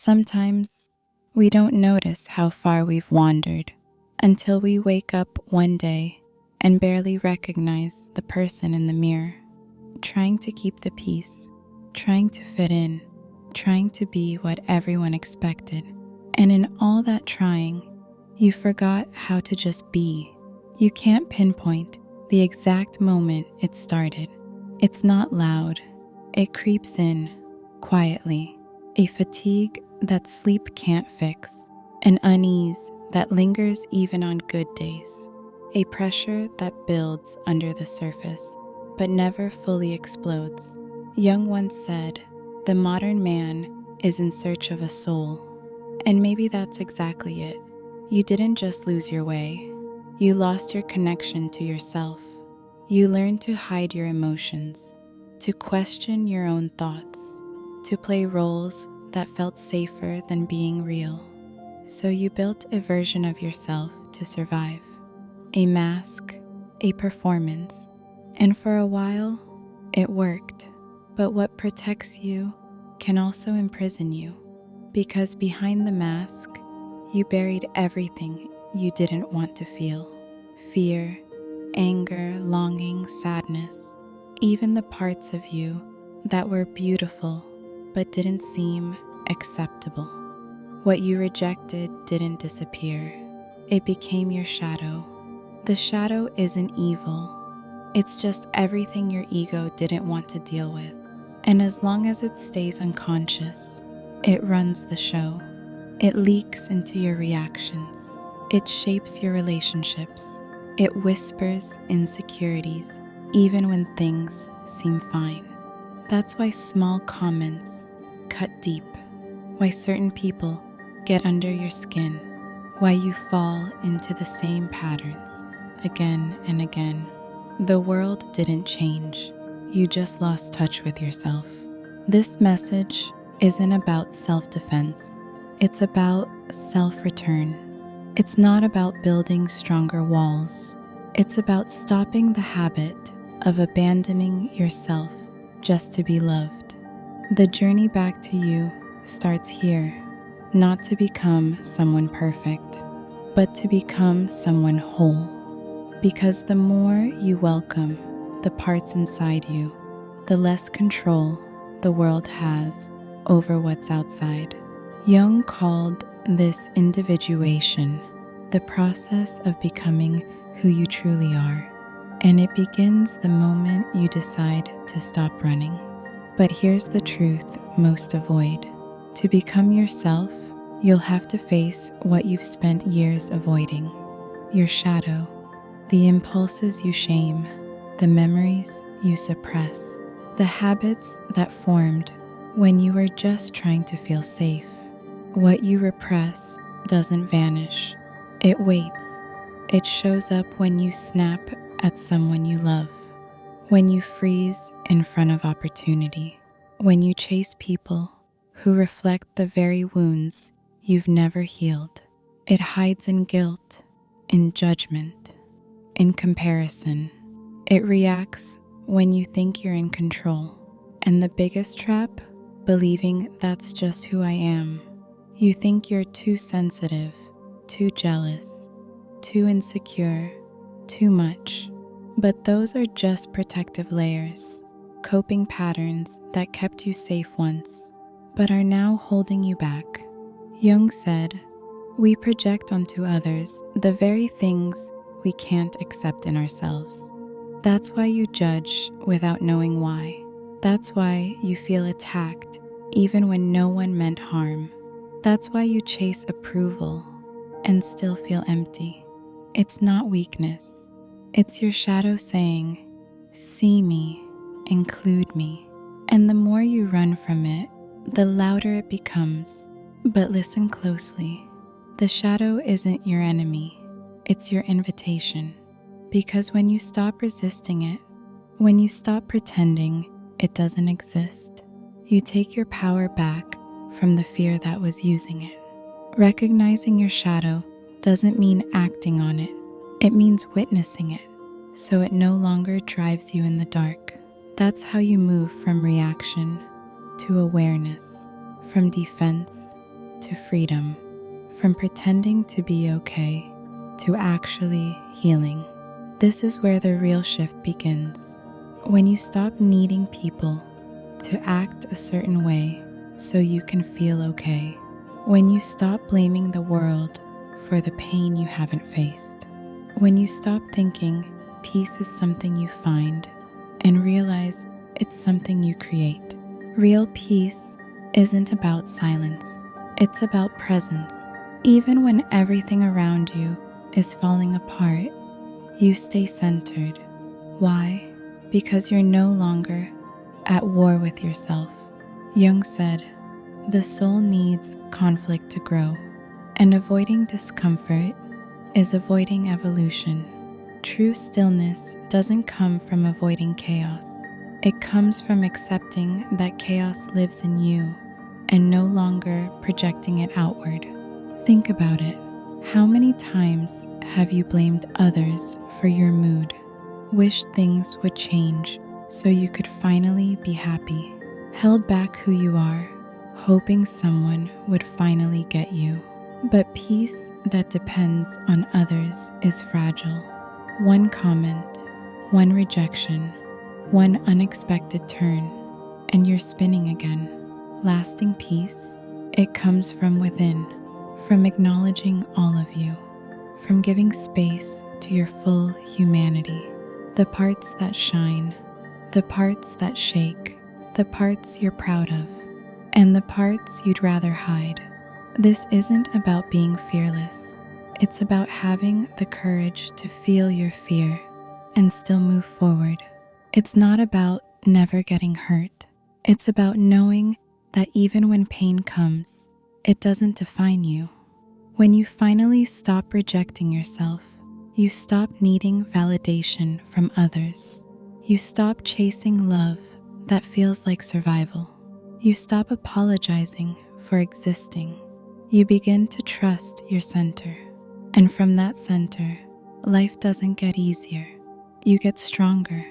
Sometimes we don't notice how far we've wandered until we wake up one day and barely recognize the person in the mirror, trying to keep the peace, trying to fit in, trying to be what everyone expected. And in all that trying, you forgot how to just be. You can't pinpoint the exact moment it started. It's not loud. It creeps in quietly. A fatigue that sleep can't fix. An unease that lingers even on good days. A pressure that builds under the surface but never fully explodes. Jung once said, "The modern man is in search of a soul." And maybe that's exactly it. You didn't just lose your way. You lost your connection to yourself. You learned to hide your emotions, to question your own thoughts, to play roles that felt safer than being real. So you built a version of yourself to survive. A mask, a performance. And for a while, it worked. But what protects you can also imprison you. Because behind the mask, you buried everything you didn't want to feel. Fear, anger, longing, sadness, even the parts of you that were beautiful but didn't seem acceptable. What you rejected didn't disappear. It became your shadow. The shadow isn't evil. It's just everything your ego didn't want to deal with. And as long as it stays unconscious, it runs the show. It leaks into your reactions. It shapes your relationships. It whispers insecurities, even when things seem fine. That's why small comments cut deep. Why certain people get under your skin. Why you fall into the same patterns again and again. The world didn't change. You just lost touch with yourself. This message isn't about self-defense. It's about self-return. It's not about building stronger walls. It's about stopping the habit of abandoning yourself just to be loved. The journey back to you starts here, not to become someone perfect, but to become someone whole. Because the more you welcome the parts inside you, the less control the world has over what's outside. Jung called this individuation, the process of becoming who you truly are. And it begins the moment you decide to stop running. But here's the truth most avoid. To become yourself, you'll have to face what you've spent years avoiding. Your shadow, the impulses you shame, the memories you suppress, the habits that formed when you were just trying to feel safe. What you repress doesn't vanish. It waits. It shows up when you snap at someone you love, when you freeze in front of opportunity, when you chase people who reflect the very wounds you've never healed. It hides in guilt, in judgment, in comparison. It reacts when you think you're in control. And the biggest trap? Believing that's just who I am. You think you're too sensitive, too jealous, too insecure, too much. But those are just protective layers, coping patterns that kept you safe once, but are now holding you back. Jung said, "We project onto others the very things we can't accept in ourselves." That's why you judge without knowing why. That's why you feel attacked even when no one meant harm. That's why you chase approval and still feel empty. It's not weakness. It's your shadow saying, "See me, include me." And the more you run from it, the louder it becomes. But listen closely. The shadow isn't your enemy. It's your invitation. Because when you stop resisting it, when you stop pretending it doesn't exist, you take your power back from the fear that was using it. Recognizing your shadow doesn't mean acting on it. It means witnessing it, so it no longer drives you in the dark. That's how you move from reaction to awareness, from defense to freedom, from pretending to be okay to actually healing. This is where the real shift begins. When you stop needing people to act a certain way so you can feel okay. When you stop blaming the world for the pain you haven't faced. When you stop thinking peace is something you find and realize it's something you create. Real peace isn't about silence. It's about presence. Even when everything around you is falling apart, you stay centered. Why? Because you're no longer at war with yourself. Jung said, the soul needs conflict to grow, and avoiding discomfort is avoiding evolution. True stillness doesn't come from avoiding chaos. It comes from accepting that chaos lives in you and no longer projecting it outward. Think about it. How many times have you blamed others for your mood? Wished things would change so you could finally be happy? Held back who you are, hoping someone would finally get you. But peace that depends on others is fragile. One comment, one rejection, one unexpected turn, and you're spinning again. Lasting peace, it comes from within, from acknowledging all of you, from giving space to your full humanity, the parts that shine, the parts that shake, the parts you're proud of, and the parts you'd rather hide. This isn't about being fearless. It's about having the courage to feel your fear and still move forward. It's not about never getting hurt. It's about knowing that even when pain comes, it doesn't define you. When you finally stop rejecting yourself, you stop needing validation from others. You stop chasing love that feels like survival. You stop apologizing for existing. You begin to trust your center. And from that center, life doesn't get easier. You get stronger.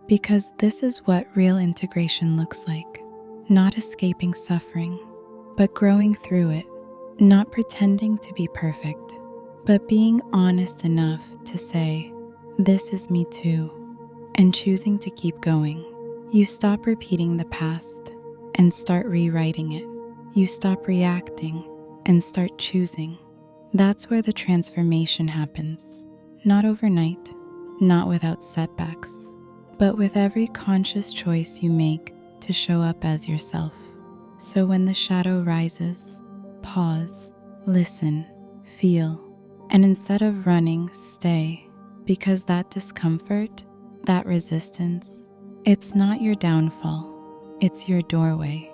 Because this is what real integration looks like. Not escaping suffering, but growing through it. Not pretending to be perfect, but being honest enough to say, this is me too, and choosing to keep going. You stop repeating the past and start rewriting it. You stop reacting and start choosing. That's where the transformation happens. Not overnight, not without setbacks, but with every conscious choice you make to show up as yourself. So when the shadow rises, pause, listen, feel, and instead of running, stay, because that discomfort, that resistance, it's not your downfall, it's your doorway.